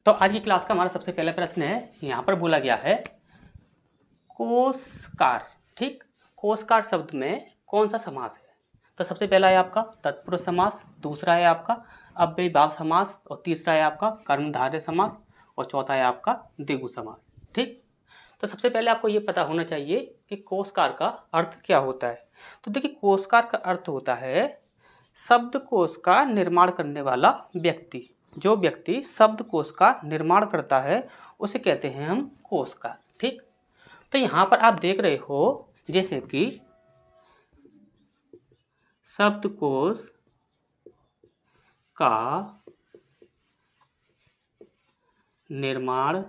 तो आज की क्लास का हमारा सबसे पहला प्रश्न है, यहाँ पर बोला गया है कोसकार। ठीक, कोसकार शब्द में कौन सा समास है? तो सबसे पहला है आपका तत्पुरुष समास, दूसरा है आपका अव्ययीभाव समास, और तीसरा है आपका कर्मधारय समास, और चौथा है आपका द्विगु समास। ठीक, तो सबसे पहले आपको ये पता होना चाहिए कि कोसकार का अर्थ क्या होता है। तो देखिए, कोसकार का अर्थ होता है शब्दकोश का निर्माण करने वाला व्यक्ति। जो व्यक्ति शब्दकोश का निर्माण करता है उसे कहते हैं हम कोसकार। ठीक, तो यहाँ पर आप देख रहे हो जैसे कि शब्दकोश का निर्माण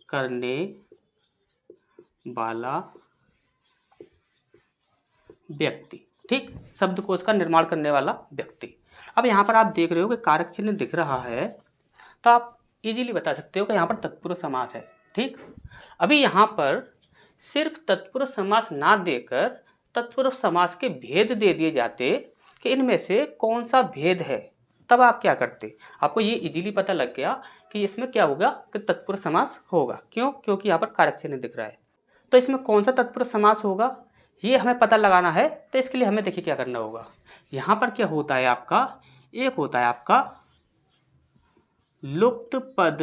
करने वाला व्यक्ति। ठीक, शब्दकोश का निर्माण करने वाला व्यक्ति। अब यहाँ पर आप देख रहे हो कि कारक चिन्ह दिख रहा है, तो आप इजीली बता सकते हो कि यहाँ पर तत्पुरुष समास है। ठीक, अभी यहाँ पर सिर्फ तत्पुरुष समास ना देकर तत्पुरुष समास के भेद दे दिए जाते कि इनमें से कौन सा भेद है, तब आप क्या करते? आपको ये इजीली पता लग गया कि इसमें क्या होगा कि तत्पुरुष समास होगा। क्यों? क्योंकि यहाँ पर कारक चिन्ह दिख रहा है। तो इसमें कौन सा तत्पुरुष समास होगा ये हमें पता लगाना है। तो इसके लिए हमें देखिए क्या करना होगा। यहाँ पर क्या होता है आपका, एक होता है आपका लुप्त पद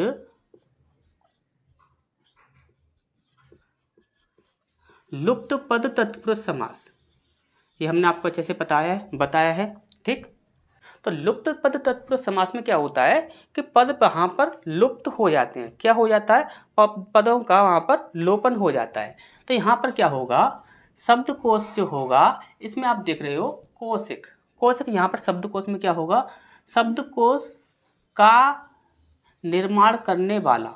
तत्पुरुष समास। ये हमने आपको अच्छे से बताया है। ठीक, तो लुप्त पद तत्पुरुष समास में क्या होता है कि पद वहाँ पर लुप्त हो जाते हैं। क्या हो जाता है? पदों का वहाँ पर लोपन हो जाता है। तो यहाँ पर क्या होगा, शब्दकोश जो होगा इसमें आप देख रहे हो कोशिक। यहाँ पर शब्दकोश में क्या होगा, शब्दकोश का निर्माण करने वाला,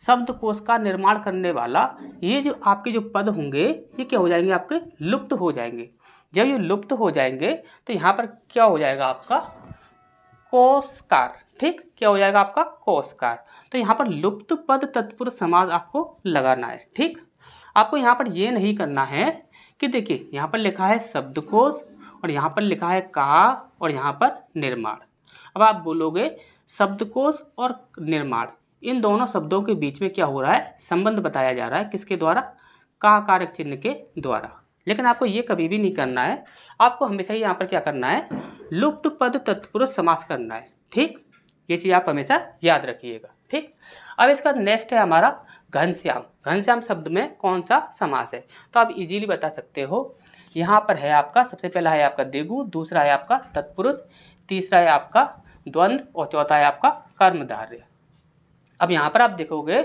शब्दकोश का निर्माण करने वाला, ये जो आपके जो पद होंगे ये क्या हो जाएंगे, आपके लुप्त हो जाएंगे। जब ये लुप्त हो जाएंगे तो यहाँ पर क्या हो जाएगा आपका कोसकार। ठीक, क्या हो जाएगा आपका कोसकार। तो यहाँ पर लुप्त पद तत्पुरुष समास आपको लगाना है। ठीक, आपको यहाँ पर ये नहीं करना है कि देखिए यहाँ पर लिखा है शब्दकोश और यहाँ पर लिखा है का और यहाँ पर निर्माण। अब आप बोलोगे शब्दकोश और निर्माण, इन दोनों शब्दों के बीच में क्या हो रहा है, संबंध बताया जा रहा है। किसके द्वारा? का कारक चिन्ह के द्वारा। लेकिन आपको ये कभी भी नहीं करना है। आपको हमेशा ही यहाँ पर क्या करना है, लुप्त पद तत्पुरुष समास करना है। ठीक, ये चीज़ आप हमेशा याद रखिएगा। ठीक, अब इसका नेक्स्ट है हमारा घनश्याम। घनश्याम शब्द में कौन सा समास है? तो आप इजीली बता सकते हो। यहाँ पर है आपका सबसे पहला है आपका द्विगु, दूसरा है आपका तत्पुरुष, तीसरा है आपका द्वंद्व और चौथा है आपका कर्मधारय। अब यहाँ पर आप देखोगे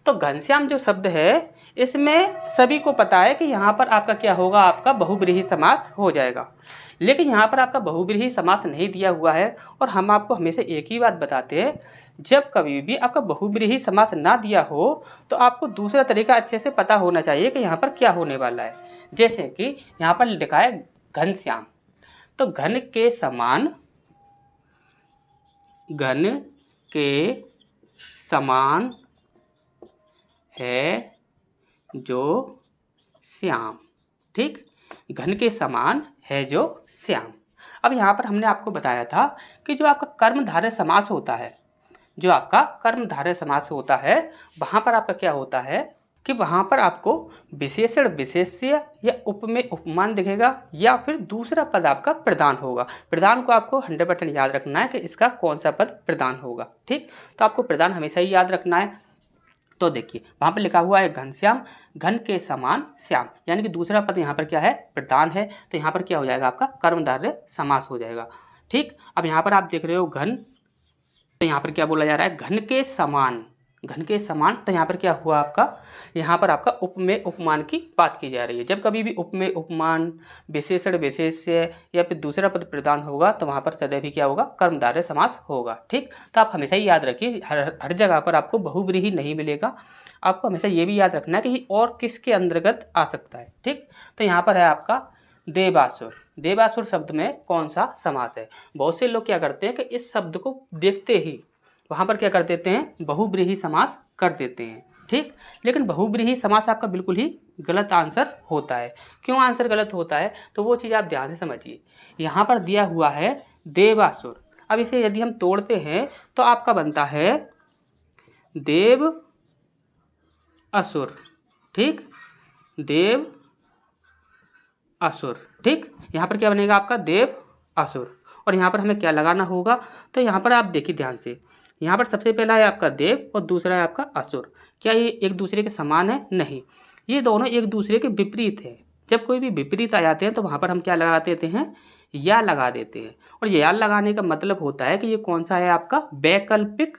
तो घनश्याम जो शब्द है इसमें सभी को पता है कि यहाँ पर आपका क्या होगा, आपका बहुब्रीहि समास हो जाएगा। लेकिन यहाँ पर आपका बहुब्रीहि समास नहीं दिया हुआ है। और हम आपको हमेशा एक ही बात बताते हैं, जब कभी भी आपका बहुब्रीहि समास ना दिया हो तो आपको दूसरा तरीका अच्छे से पता होना चाहिए कि यहाँ पर क्या होने वाला है। जैसे कि यहाँ पर लिखा है घनश्याम, तो घन के समान है जो श्याम। ठीक, घन के समान है जो श्याम। अब यहाँ पर हमने आपको बताया था कि जो आपका कर्मधारय समास होता है, वहाँ पर आपका क्या होता है कि वहाँ पर आपको विशेषण विशेष्य या उपमेय उपमान दिखेगा या फिर दूसरा पद आपका प्रधान होगा। प्रधान को आपको 100% याद रखना है कि इसका कौन सा पद प्रधान होगा। ठीक, तो आपको प्रधान हमेशा ही याद रखना है। तो देखिए वहाँ पर लिखा हुआ है घनश्याम, घन के समान श्याम, यानी कि दूसरा पद यहाँ पर क्या है, प्रधान है। तो यहाँ पर क्या हो जाएगा, आपका कर्मधारय समास हो जाएगा। ठीक, अब यहाँ पर आप देख रहे हो घन, तो यहाँ पर क्या बोला जा रहा है, घन के समान। तो यहाँ पर क्या हुआ आपका, यहाँ पर आपका उपमेय उपमान की बात की जा रही है। जब कभी भी उपमेय उपमान, विशेषण विशेष्य या फिर दूसरा पद प्रदान होगा तो वहाँ पर सदैव ही क्या होगा, कर्मधारय समास होगा। ठीक, तो आप हमेशा ही याद रखिए, हर जगह पर आपको बहुब्रीहि नहीं मिलेगा। आपको हमेशा ये भी याद रखना है कि और किसके अंतर्गत आ सकता है। ठीक, तो यहाँ पर है आपका देवासुर शब्द में कौन सा समास है? बहुत से लोग क्या करते हैं कि इस शब्द को देखते ही वहाँ पर क्या कर देते हैं, बहुब्रीहि समास कर देते हैं। ठीक, लेकिन बहुब्रीहि समास आपका बिल्कुल ही गलत आंसर होता है। क्यों आंसर गलत होता है, तो वो चीज़ आप ध्यान से समझिए। यहाँ पर दिया हुआ है देवासुर। अब इसे यदि हम तोड़ते हैं तो आपका बनता है देव असुर, ठीक, देव असुर, ठीक। यहाँ पर क्या बनेगा आपका देव असुर। और यहाँ पर हमें क्या लगाना होगा, तो यहाँ पर आप देखिए ध्यान से, यहाँ पर सबसे पहला है आपका देव और दूसरा है आपका असुर। क्या ये एक दूसरे के समान है? नहीं, ये दोनों एक दूसरे के विपरीत है। जब कोई भी विपरीत आ जाते हैं तो वहाँ पर हम क्या लगा देते हैं, या लगा देते हैं। और या लगाने का मतलब होता है कि ये कौन सा है आपका वैकल्पिक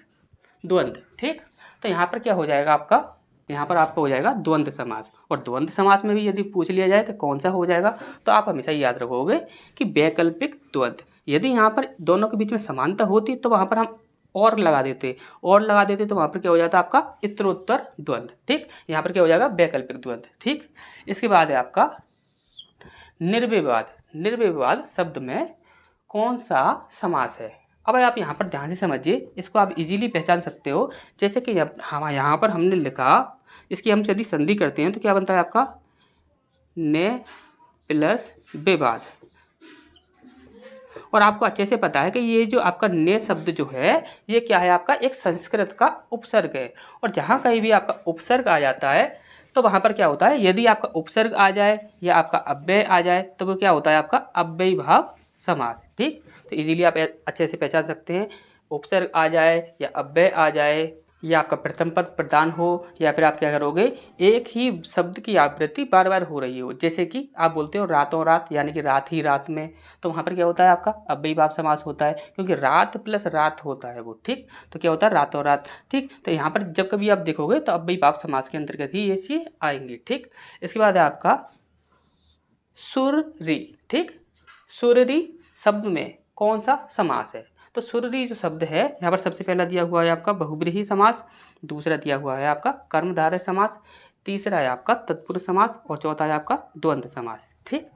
द्वंद्व, ठीक। तो यहाँ पर क्या हो जाएगा आपका, यहाँ पर आपको हो जाएगा द्वंद्व समास। और द्वंद्व समास में भी यदि पूछ लिया जाए कि कौन सा हो जाएगा, तो आप हमेशा याद रखोगे कि वैकल्पिक द्वंद्व। यदि यहाँ पर दोनों के बीच में समानता होती तो वहाँ पर हम और लगा देते, और लगा देते तो वहाँ पर क्या हो जाता आपका उत्तरोत्तर द्वंद्व, ठीक। यहाँ पर क्या हो जाएगा वैकल्पिक द्वंद्व, ठीक। इसके बाद है आपका निर्विवाद। निर्विवाद शब्द में कौन सा समास है? अब आप यहाँ पर ध्यान से समझिए, इसको आप इजीली पहचान सकते हो। जैसे कि हम यहाँ पर हमने लिखा, इसकी हम यदि संधि करते हैं तो क्या बनता है आपका ने प्लस विवाद। और आपको अच्छे से पता है कि ये जो आपका ने शब्द जो है ये क्या है आपका एक संस्कृत का उपसर्ग है। और जहाँ कहीं भी आपका उपसर्ग आ जाता है तो वहाँ पर क्या होता है, यदि आपका उपसर्ग आ जाए या आपका अव्यय आ जाए तो वो क्या होता है आपका अव्ययी भाव समास, ठीक। तो इजीली आप अच्छे से पहचान सकते हैं, उपसर्ग आ जाए या अव्यय आ जाए या आपका प्रथम पद प्रधान हो, या फिर आप क्या करोगे एक ही शब्द की आवृत्ति बार बार हो रही हो। जैसे कि आप बोलते हो रातों रात, यानी कि रात ही रात में, तो वहाँ पर क्या होता है आपका अव्ययी भाव समास होता है, क्योंकि रात प्लस रात होता है वो, ठीक। तो क्या होता है रातों रात, ठीक। तो यहाँ पर जब कभी आप देखोगे तो अव्ययी भाव समास के अंतर्गत ही ये चीज आएंगी, ठीक। इसके बाद है आपका सुररी, ठीक। सुररी शब्द में कौन सा समास है? तो सुररी जो शब्द है यहाँ पर सबसे पहला दिया हुआ है आपका बहुब्रीहि समास, दूसरा दिया हुआ है आपका कर्मधारय समास, तीसरा है आपका तत्पुरुष समास और चौथा है आपका द्वंद्व समास, ठीक।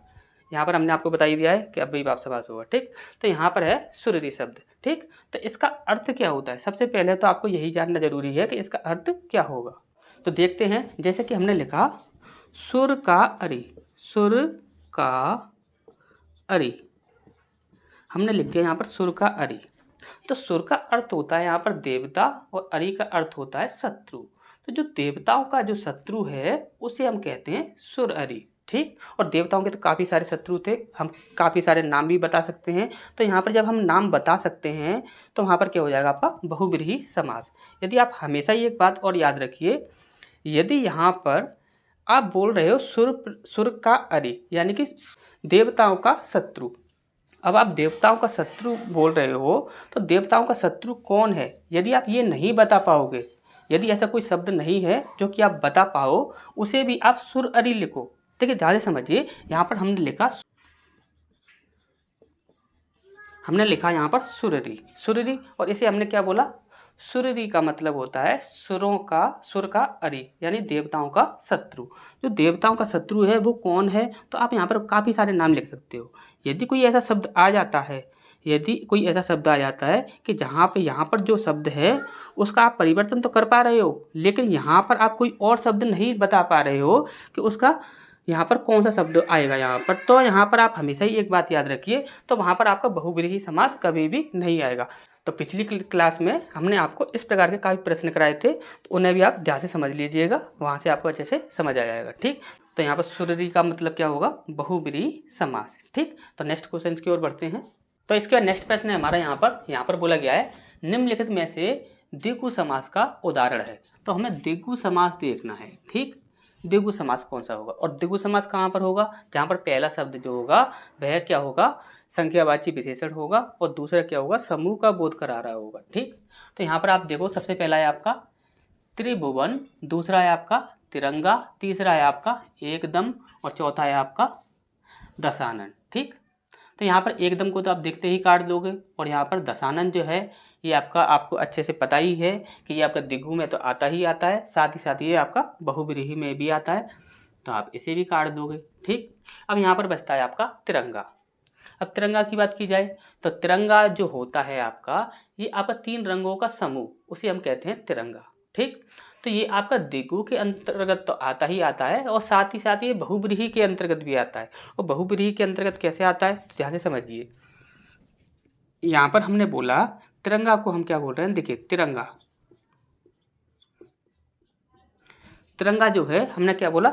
यहाँ पर हमने आपको बता ही दिया है कि अव्ययी भाव समास होगा, ठीक। तो यहाँ पर है सुररी शब्द, ठीक। तो इसका अर्थ क्या होता है? सबसे पहले तो आपको यही जानना जरूरी है कि इसका अर्थ क्या होगा। तो देखते हैं, जैसे कि हमने लिखा सुर का अरि, सुर का अरि, हमने लिख दिया यहाँ पर सुर का अरि। तो सुर का अर्थ होता है यहाँ पर देवता और अरि का अर्थ होता है शत्रु। तो जो देवताओं का जो शत्रु है उसे हम कहते हैं सुर अरि, ठीक। और देवताओं के तो काफ़ी सारे शत्रु थे, हम काफ़ी सारे नाम भी बता सकते हैं। तो यहाँ पर जब हम नाम बता सकते हैं तो वहाँ पर क्या हो जाएगा आपका बहुब्रीहि समास। यदि आप हमेशा ही एक बात और याद रखिए, यदि यहाँ पर आप बोल रहे हो सुर का अरि यानी कि देवताओं का शत्रु, अब आप देवताओं का शत्रु बोल रहे हो तो देवताओं का शत्रु कौन है? यदि आप ये नहीं बता पाओगे, यदि ऐसा कोई शब्द नहीं है जो कि आप बता पाओ, उसे भी आप सुर अरि लिखो। देखिए ध्यान से समझिए, यहाँ पर हमने लिखा यहाँ पर सुररी, सुररी, और इसे हमने क्या बोला, सुररी का मतलब होता है सुर का अरि यानी देवताओं का शत्रु। जो देवताओं का शत्रु है वो कौन है? तो आप यहाँ पर काफ़ी सारे नाम लिख सकते हो। यदि कोई ऐसा शब्द आ जाता है, यदि कोई ऐसा शब्द आ जाता है कि जहाँ पे यहाँ पर जो शब्द है उसका आप परिवर्तन तो कर पा रहे हो, लेकिन यहाँ पर आप कोई और शब्द नहीं बता पा रहे हो कि उसका यहाँ पर कौन सा शब्द आएगा यहाँ पर, तो यहाँ पर आप हमेशा ही एक बात याद रखिए, तो वहाँ पर आपका बहुब्रीहि समास कभी भी नहीं आएगा। तो पिछली क्लास में हमने आपको इस प्रकार के काफ़ी प्रश्न कराए थे, तो उन्हें भी आप ध्यान से समझ लीजिएगा, वहाँ से आपको अच्छे से समझ आ जाएगा, ठीक। तो यहाँ पर सुररी का मतलब क्या होगा, बहुब्रीहि समास, ठीक। तो नेक्स्ट क्वेश्चन की ओर बढ़ते हैं। तो इसके बाद नेक्स्ट प्रश्न है हमारा यहाँ पर बोला गया है निम्नलिखित में से द्विगु समास का उदाहरण है। तो हमें द्विगु समास देखना है, ठीक। द्विगु समास कौन सा होगा, और द्विगु समास कहाँ पर होगा, जहाँ पर पहला शब्द जो होगा वह क्या होगा, संख्यावाची विशेषण होगा, और दूसरा क्या होगा, समूह का बोध करा रहा होगा, ठीक। तो यहाँ पर आप देखो, सबसे पहला है आपका त्रिभुवन, दूसरा है आपका तिरंगा, तीसरा है आपका एकदम, और चौथा है आपका दशानन, ठीक। तो यहाँ पर एकदम को तो आप देखते ही काट दोगे, और यहाँ पर दशानन जो है ये आपको अच्छे से पता ही है कि ये आपका द्विगु में तो आता ही आता है, साथ ही साथ ये आपका बहुब्रीहि में भी आता है, तो आप इसे भी काट दोगे, ठीक। अब यहाँ पर बचता है आपका तिरंगा। अब तिरंगा की बात की जाए तो तिरंगा जो होता है आपका, ये आपका 3 रंगों का समूह, उसे हम कहते हैं तिरंगा, ठीक। तो ये आपका द्विगु के अंतर्गत तो आता ही आता है, और साथ ही साथ ये बहुब्रीहि के अंतर्गत भी आता है। और बहुब्रीहि के अंतर्गत कैसे आता है, तो ध्यान से समझिए। यहाँ पर हमने बोला तिरंगा को हम क्या बोल रहे हैं, देखिए तिरंगा, तिरंगा जो है हमने क्या बोला,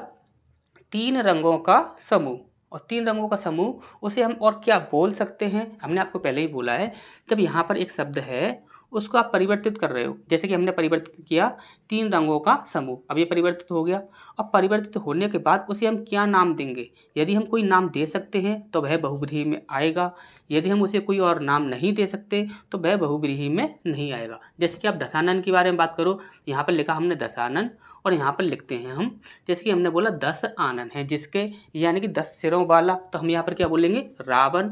3 रंगों का समूह, और 3 रंगों का समूह उसे हम और क्या बोल सकते हैं, हमने आपको पहले ही बोला है, जब यहाँ पर एक शब्द है उसको आप परिवर्तित कर रहे हो, जैसे कि हमने परिवर्तित किया 3 रंगों का समूह, अब ये परिवर्तित हो गया। अब परिवर्तित होने के बाद उसे हम क्या नाम देंगे, यदि हम कोई नाम दे सकते हैं तो वह बहुव्रीहि में आएगा, यदि हम उसे कोई और नाम नहीं दे सकते तो वह बहुव्रीहि में नहीं आएगा। जैसे कि आप दशानन के बारे में बात करो, यहाँ पर लिखा हमने दशानन, और यहाँ पर लिखते हैं हम, जैसे कि हमने बोला 10 आनन है जिसके, यानी कि 10 सिरों वाला, तो हम यहाँ पर क्या बोलेंगे, रावण,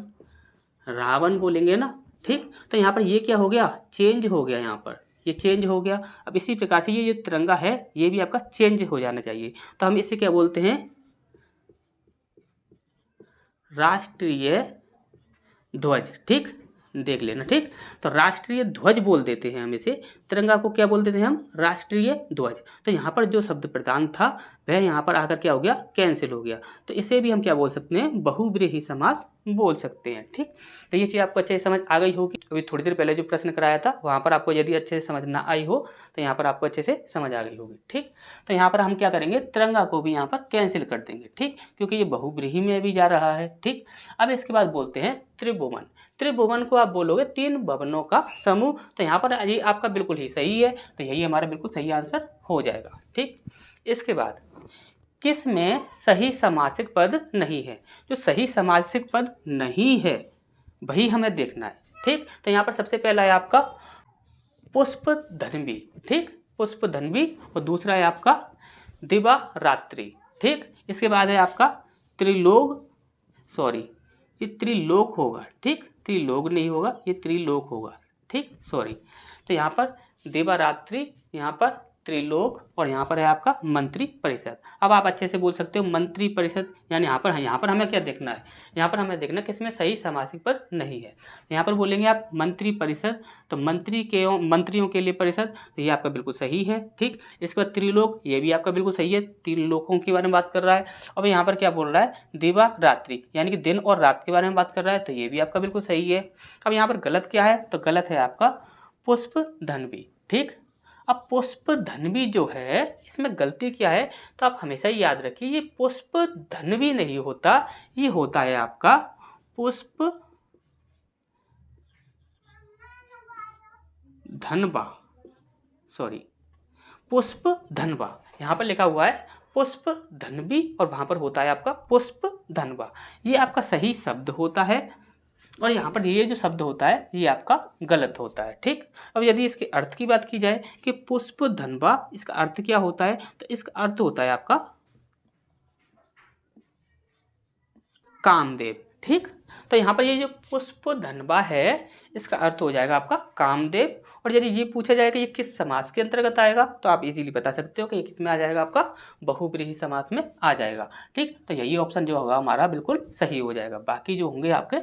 रावण बोलेंगे ना, ठीक। तो यहाँ पर ये क्या हो गया, चेंज हो गया, यहाँ पर ये चेंज हो गया। अब इसी प्रकार से ये जो तिरंगा है ये भी आपका चेंज हो जाना चाहिए, तो हम इसे क्या बोलते हैं, राष्ट्रीय ध्वज, ठीक, देख लेना, ठीक। तो राष्ट्रीय ध्वज बोल देते हैं हम इसे, तिरंगा को क्या बोल देते हैं हम, राष्ट्रीय ध्वज। तो यहाँ पर जो शब्द प्रधान था वह यहाँ पर आकर क्या हो गया, कैंसिल हो गया, तो इसे भी हम क्या बोल सकते हैं, बहुव्रीहि समास बोल सकते हैं, ठीक। तो ये चीज़ आपको अच्छे से समझ आ गई होगी। अभी थोड़ी देर पहले जो प्रश्न कराया था वहाँ पर आपको यदि अच्छे से समझ ना आई हो तो यहाँ पर आपको अच्छे से समझ आ गई होगी, ठीक। तो यहाँ पर हम क्या करेंगे, तिरंगा को भी यहाँ पर कैंसिल कर देंगे, ठीक, क्योंकि ये बहुव्रीहि में भी जा रहा है, ठीक। अब इसके बाद बोलते हैं त्रिभुवन। त्रिभुवन को आप बोलोगे 3 भवनों का समूह, तो यहाँ पर ये आपका बिल्कुल ही सही है, तो यही हमारा बिल्कुल सही आंसर हो जाएगा, ठीक। इसके बाद किस में सही समासिक पद नहीं है, जो सही समासिक पद नहीं है वही हमें देखना है, ठीक। तो यहाँ पर सबसे पहला है आपका पुष्पधन्वी, ठीक, पुष्पधन्वी, और दूसरा है आपका दिवा रात्रि, ठीक। इसके बाद है आपका त्रिलोक, सॉरी ये त्रिलोक होगा, ठीक, त्रिलोक नहीं होगा, ये त्रिलोक होगा, ठीक, सॉरी। तो यहाँ पर दिवारात्रि, यहाँ पर त्रिलोक, और यहाँ पर है आपका मंत्री परिषद। अब आप अच्छे से बोल सकते हो मंत्री परिषद, यानी यहाँ पर हमें क्या देखना है, यहाँ पर हमें देखना किसमें सही समासिक पद नहीं है। यहाँ पर बोलेंगे आप मंत्री परिषद, तो मंत्रियों के लिए परिषद, तो ये आपका बिल्कुल सही है, ठीक। इसके बाद त्रिलोक, ये भी आपका बिल्कुल सही है, त्रिलोकों के बारे में बात कर रहा है। अब यहाँ पर क्या बोल रहा है, दिवा रात्रि, यानी कि दिन और रात के बारे में बात कर रहा है, तो ये भी आपका बिल्कुल सही है। अब यहाँ पर गलत क्या है, तो गलत है आपका पुष्पधन्वी, ठीक। अब पुष्पधन्वी जो है इसमें गलती क्या है, तो आप हमेशा ही याद रखिए ये पुष्पधन्वी नहीं होता, ये होता है आपका पुष्प धनवा, सॉरी पुष्प धनवा, यहाँ पर लिखा हुआ है पुष्प धनवी और वहाँ पर होता है आपका पुष्प धनवा, ये आपका सही शब्द होता है, और यहाँ पर ये जो शब्द होता है ये आपका गलत होता है, ठीक। अब यदि इसके अर्थ की बात की जाए कि पुष्प धनवा, इसका अर्थ क्या होता है, तो इसका अर्थ होता है आपका कामदेव, ठीक। तो यहाँ पर ये जो पुष्प धनवा है इसका अर्थ हो जाएगा आपका कामदेव, और यदि ये पूछा जाए कि ये किस समास के अंतर्गत आएगा तो आप इजीली बता सकते हो कि ये किस में आ जाएगा, आपका बहुव्रीहि समास में आ जाएगा, ठीक। तो यही ऑप्शन जो होगा हमारा बिल्कुल सही हो जाएगा, बाकी जो होंगे आपके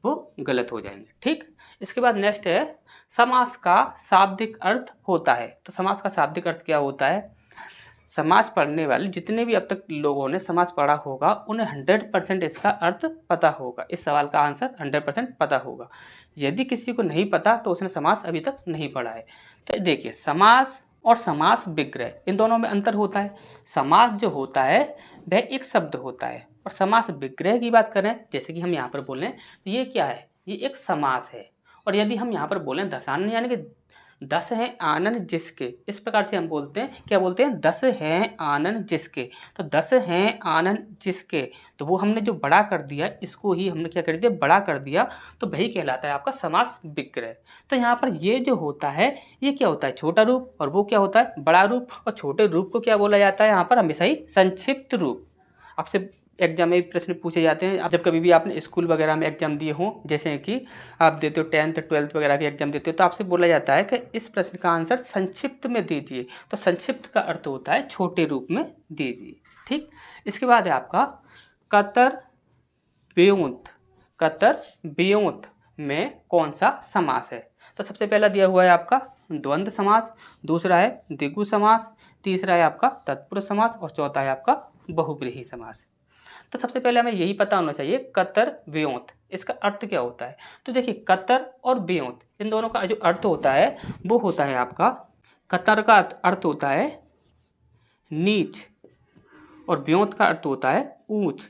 वो गलत हो जाएंगे, ठीक। इसके बाद नेक्स्ट है समास का शाब्दिक अर्थ होता है। तो समास का शाब्दिक अर्थ क्या होता है, समास पढ़ने वाले जितने भी अब तक लोगों ने समास पढ़ा होगा उन्हें 100% इसका अर्थ पता होगा, इस सवाल का आंसर 100% पता होगा। यदि किसी को नहीं पता तो उसने समास अभी तक नहीं पढ़ा है। तो देखिए समास और समास विग्रह इन दोनों में अंतर होता है। समास जो होता है वह एक शब्द होता है, और समास विग्रह की बात करें जैसे कि हम यहाँ पर बोलें तो ये क्या है, ये एक समास है। और यदि हम यहाँ पर बोलें दशानन, यानी कि 10 हैं आनन जिसके, इस प्रकार से हम बोलते हैं, क्या बोलते हैं, 10 हैं आनन जिसके। तो 10 हैं आनन जिसके, तो वो हमने जो बड़ा कर दिया इसको ही हमने क्या कर दिया, बड़ा कर दिया, तो वही कहलाता है आपका समास विग्रह। तो यहाँ पर ये जो होता है ये क्या होता है, छोटा रूप, और वो क्या होता है, बड़ा रूप। और छोटे रूप को क्या बोला जाता है यहाँ पर, हमेशा ही संक्षिप्त रूप। आपसे एग्जाम में प्रश्न पूछे जाते हैं, जब कभी भी आपने स्कूल वगैरह में एग्जाम दिए हों, जैसे कि आप देते हो 10th 12th वगैरह के एग्जाम देते हो, तो आपसे बोला जाता है कि इस प्रश्न का आंसर संक्षिप्त में दीजिए। तो संक्षिप्त का अर्थ होता है छोटे रूप में दीजिए, ठीक। इसके बाद है आपका कतर व्योंत। कतर व्योंत में कौन सा समास है, तो सबसे पहला दिया हुआ है आपका द्वंद्व समास, दूसरा है द्विगु समास, तीसरा है आपका तत्पुरुष समास, और चौथा है आपका बहुव्रीहि समास। तो सबसे पहले हमें यही पता होना चाहिए कतर व्योंत इसका अर्थ क्या होता है। तो देखिए कतर और व्योंत इन दोनों का जो अर्थ होता है वो होता है आपका, कतर का अर्थ होता है नीच और व्योंत का अर्थ होता है ऊंच।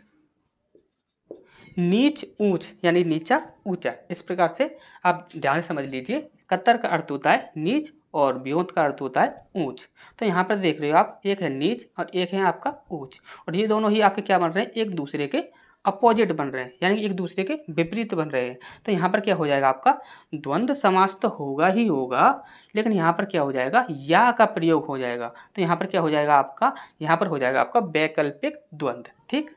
नीच ऊंच यानी नीचा ऊंचा, इस प्रकार से आप ध्यान से समझ लीजिए। कतर का अर्थ होता है नीच और व्योंत का अर्थ होता है ऊंच। तो यहाँ पर देख रहे हो आप, एक है नीच और एक है आपका ऊंच, और ये दोनों ही आपके क्या बन रहे हैं, एक दूसरे के अपोजिट बन रहे हैं, यानी कि एक दूसरे के विपरीत बन रहे हैं। तो यहाँ पर क्या हो जाएगा आपका, द्वंद्व समास तो होगा ही होगा, लेकिन यहाँ पर क्या हो जाएगा, या का प्रयोग हो जाएगा। तो यहाँ पर क्या हो जाएगा आपका, यहाँ पर हो जाएगा आपका वैकल्पिक द्वंद्व। ठीक,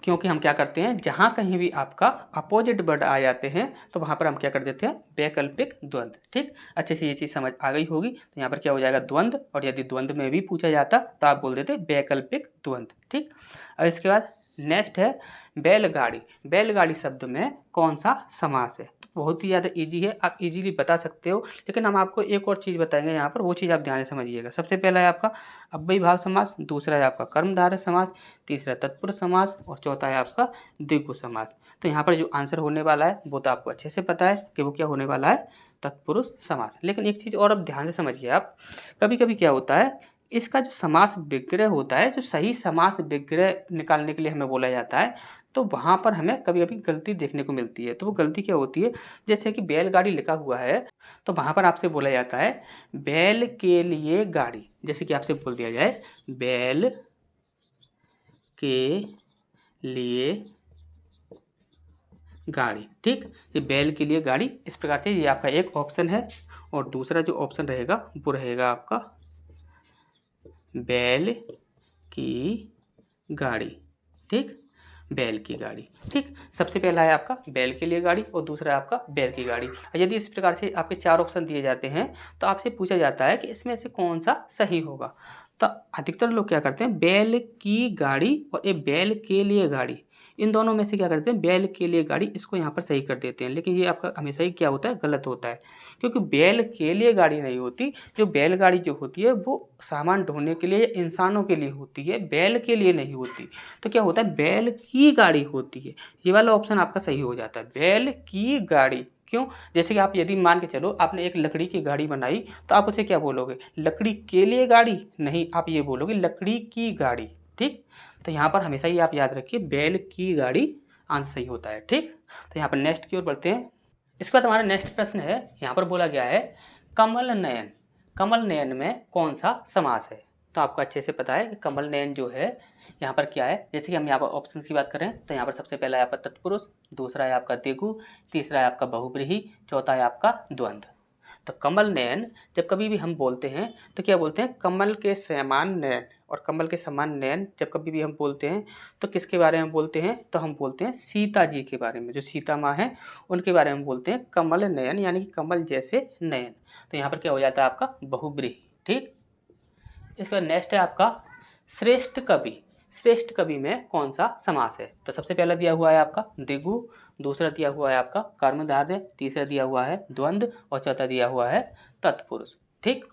क्योंकि हम क्या करते हैं, जहाँ कहीं भी आपका अपोजिट वर्ड आ जाते हैं तो वहाँ पर हम क्या कर देते हैं, वैकल्पिक द्वंद्व। ठीक, अच्छे से ये चीज़ समझ आ गई होगी। तो यहाँ पर क्या हो जाएगा, द्वंद्व, और यदि द्वंद्व में भी पूछा जाता तो आप बोल देते वैकल्पिक द्वंद्व। ठीक, अब इसके बाद नेक्स्ट है बैलगाड़ी। बैलगाड़ी शब्द में कौन सा समास है। बहुत ही ज़्यादा इजी है, आप इजीली बता सकते हो, लेकिन हम आपको एक और चीज़ बताएंगे यहाँ पर, वो चीज़ आप ध्यान से समझिएगा। सबसे पहला है आपका अव्ययी भाव समास, दूसरा है आपका कर्मधारय समास, तीसरा तत्पुरुष समास, और चौथा है आपका द्विगु समास। तो यहाँ पर जो आंसर होने वाला है वो तो आपको अच्छे से पता है कि वो क्या होने वाला है, तत्पुरुष समास। लेकिन एक चीज़ और अब ध्यान से समझिए आप, कभी कभी क्या होता है, इसका जो समास विग्रह होता है, जो सही समास विग्रह निकालने के लिए हमें बोला जाता है, तो वहाँ पर हमें कभी कभी गलती देखने को मिलती है। तो वो गलती क्या होती है, जैसे कि बैलगाड़ी लिखा हुआ है तो वहाँ पर आपसे बोला जाता है बैल के लिए गाड़ी। जैसे कि आपसे बोल दिया जाए बैल के लिए गाड़ी। ठीक, ये बैल के लिए गाड़ी, इस प्रकार से ये आपका एक ऑप्शन है, और दूसरा जो ऑप्शन रहेगा वो रहेगा आपका बैल की गाड़ी। ठीक, बैल की गाड़ी। ठीक, सबसे पहला है आपका बैल के लिए गाड़ी और दूसरा है आपका बैल की गाड़ी। यदि इस प्रकार से आपके चार ऑप्शन दिए जाते हैं तो आपसे पूछा जाता है कि इसमें से कौन सा सही होगा। तो अधिकतर लोग क्या करते हैं, बैल की गाड़ी और ये बैल के लिए गाड़ी, इन दोनों में से क्या करते हैं, बैल के लिए गाड़ी, इसको यहाँ पर सही कर देते हैं। लेकिन ये आपका हमेशा ही क्या होता है, गलत होता है, क्योंकि बैल के लिए गाड़ी नहीं होती। जो बैलगाड़ी जो होती है वो सामान ढोने के लिए, इंसानों के लिए होती है, बैल के लिए नहीं होती। तो क्या होता है, बैल की गाड़ी होती है। ये वाला ऑप्शन आपका सही हो जाता है, बैल की गाड़ी। क्यों, जैसे कि आप यदि मान के चलो आपने एक लकड़ी की गाड़ी बनाई, तो आप उसे क्या बोलोगे, लकड़ी के लिए गाड़ी नहीं, आप ये बोलोगे लकड़ी की गाड़ी। ठीक, तो यहाँ पर हमेशा ही आप याद रखिए बैल की गाड़ी आंसर सही होता है। ठीक, तो यहाँ पर नेक्स्ट की ओर बढ़ते हैं। इसके बाद हमारा नेक्स्ट प्रश्न है, यहाँ पर बोला गया है कमल नयन। कमल नयन में कौन सा समास है। तो आपको अच्छे से पता है कि कमल नयन जो है यहाँ पर क्या है। जैसे कि हम यहाँ पर ऑप्शन की बात करें तो यहाँ पर सबसे पहला है आपका तत्पुरुष, दूसरा है आपका द्विगु, तीसरा है आपका बहुब्रीहि, चौथा है आपका द्वंद्व। तो कमल नयन जब कभी भी हम बोलते हैं तो क्या बोलते हैं, कमल के समान नयन, और कमल के समान नयन जब कभी भी हम बोलते हैं तो किसके बारे में बोलते हैं, तो हम बोलते हैं सीता जी के बारे में, जो सीता माँ हैं उनके बारे में बोलते हैं कमल नयन, यानी कि कमल जैसे नयन। तो यहाँ पर क्या हो जाता है आपका बहुब्रीहि। ठीक, इसके बाद नेक्स्ट है आपका श्रेष्ठ कवि। श्रेष्ठ कवि में कौन सा समास है। तो सबसे पहला दिया हुआ है आपका द्विगु, दूसरा दिया हुआ है आपका कर्मधारय, तीसरा दिया हुआ है द्वंद्व, और चौथा दिया हुआ है तत्पुरुष। ठीक,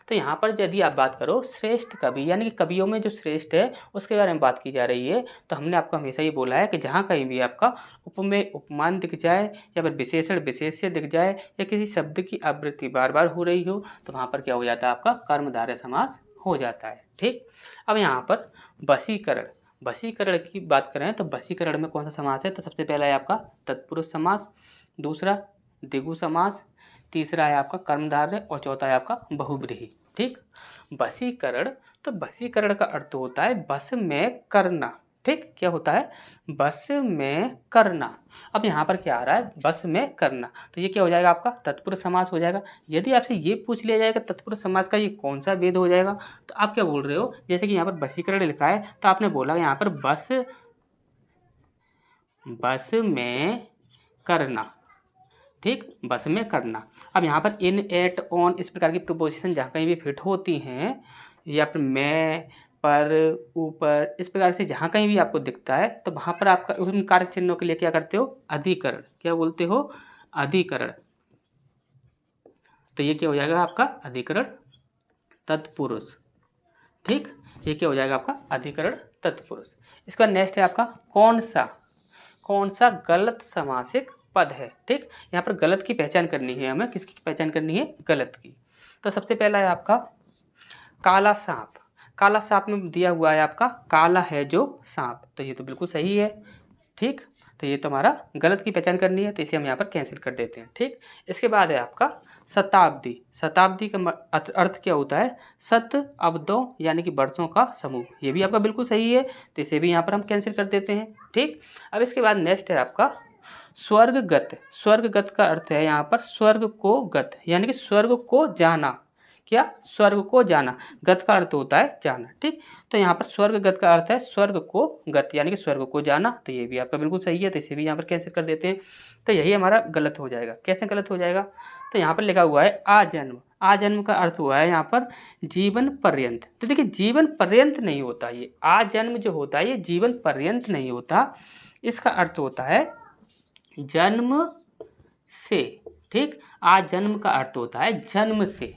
तो यहाँ पर यदि आप बात करो श्रेष्ठ कवि, यानी कि कवियों में जो श्रेष्ठ है उसके बारे में बात की जा रही है, तो हमने आपको हमेशा ये बोला है कि जहाँ कहीं भी आपका उपमेय उपमान दिख जाए, या फिर विशेषण विशेष्य दिख जाए, या किसी शब्द की आवृत्ति बार बार हो रही हो, तो वहाँ पर क्या हो जाता है, आपका कर्मधारय समास हो जाता है। ठीक, अब यहाँ पर वशीकरण। वशीकरण की बात करें तो वशीकरण में कौन सा समास है। तो सबसे पहला है आपका तत्पुरुष समास, दूसरा द्विगु समास, तीसरा है आपका कर्मधारय, और चौथा है आपका बहुब्रीहि। ठीक, वशीकरण, तो वशीकरण का अर्थ होता है बस में करना। ठीक, क्या होता है, बस में करना। अब यहाँ पर क्या आ रहा है, बस में करना, तो ये क्या हो जाएगा, आपका तत्पुरुष समास हो जाएगा। यदि आपसे ये पूछ लिया जाएगा तत्पुरुष समास का ये कौन सा भेद हो जाएगा, तो आप क्या बोल रहे हो, जैसे कि यहाँ पर वशीकरण लिखा है तो आपने बोला यहाँ पर बस में करना। ठीक, बस में करना। अब यहाँ पर इन, एट, ऑन, इस प्रकार की प्रीपोजिशन जहाँ कहीं भी फिट होती हैं, या फिर में, पर, ऊपर, इस प्रकार से जहाँ कहीं भी आपको दिखता है तो वहाँ पर आपका उन कारक चिन्हों के लिए क्या करते हो, अधिकरण। क्या बोलते हो, अधिकरण। तो ये क्या हो जाएगा आपका अधिकरण तत्पुरुष। ठीक, ये क्या हो जाएगा आपका अधिकरण तत्पुरुष। इसके बाद नेक्स्ट है आपका कौन सा गलत समासिक पद है। ठीक, यहाँ पर गलत की पहचान करनी है हमें। किसकी पहचान करनी है? गलत की। तो सबसे पहला है आपका काला सांप। काला सांप में दिया हुआ है आपका काला है जो सांप, तो ये तो बिल्कुल सही है। ठीक, तो ये तो हमारा गलत की पहचान करनी है, तो इसे हम यहाँ पर कैंसिल कर देते हैं। ठीक, इसके बाद है आपका शताब्दी। शताब्दी का अर्थ क्या होता है? शत अब्दों यानी कि वर्षों का समूह। ये भी आपका बिल्कुल सही है, तो इसे भी यहाँ पर हम कैंसिल कर देते हैं। ठीक, अब इसके बाद नेक्स्ट है आपका स्वर्गगत। स्वर्गगत का अर्थ है यहाँ पर स्वर्ग को गत, यानी कि स्वर्ग को जाना। क्या? स्वर्ग को जाना। गत का अर्थ होता है जाना। ठीक, तो यहाँ पर स्वर्गगत का अर्थ है स्वर्ग को गत, यानी कि स्वर्ग को जाना। तो ये भी आपका बिल्कुल सही है, तो इसे भी यहाँ पर कैंसिल कर देते हैं। तो यही हमारा गलत हो जाएगा। कैसे गलत हो जाएगा? तो यहाँ पर लिखा हुआ है आजन्म। आजन्म का अर्थ हुआ है यहाँ पर जीवन पर्यंत। तो देखिए जीवन पर्यंत नहीं होता, ये आजन्म जो होता है ये जीवन पर्यंत नहीं होता। इसका अर्थ होता है जन्म से। ठीक, आज जन्म का अर्थ होता है जन्म से।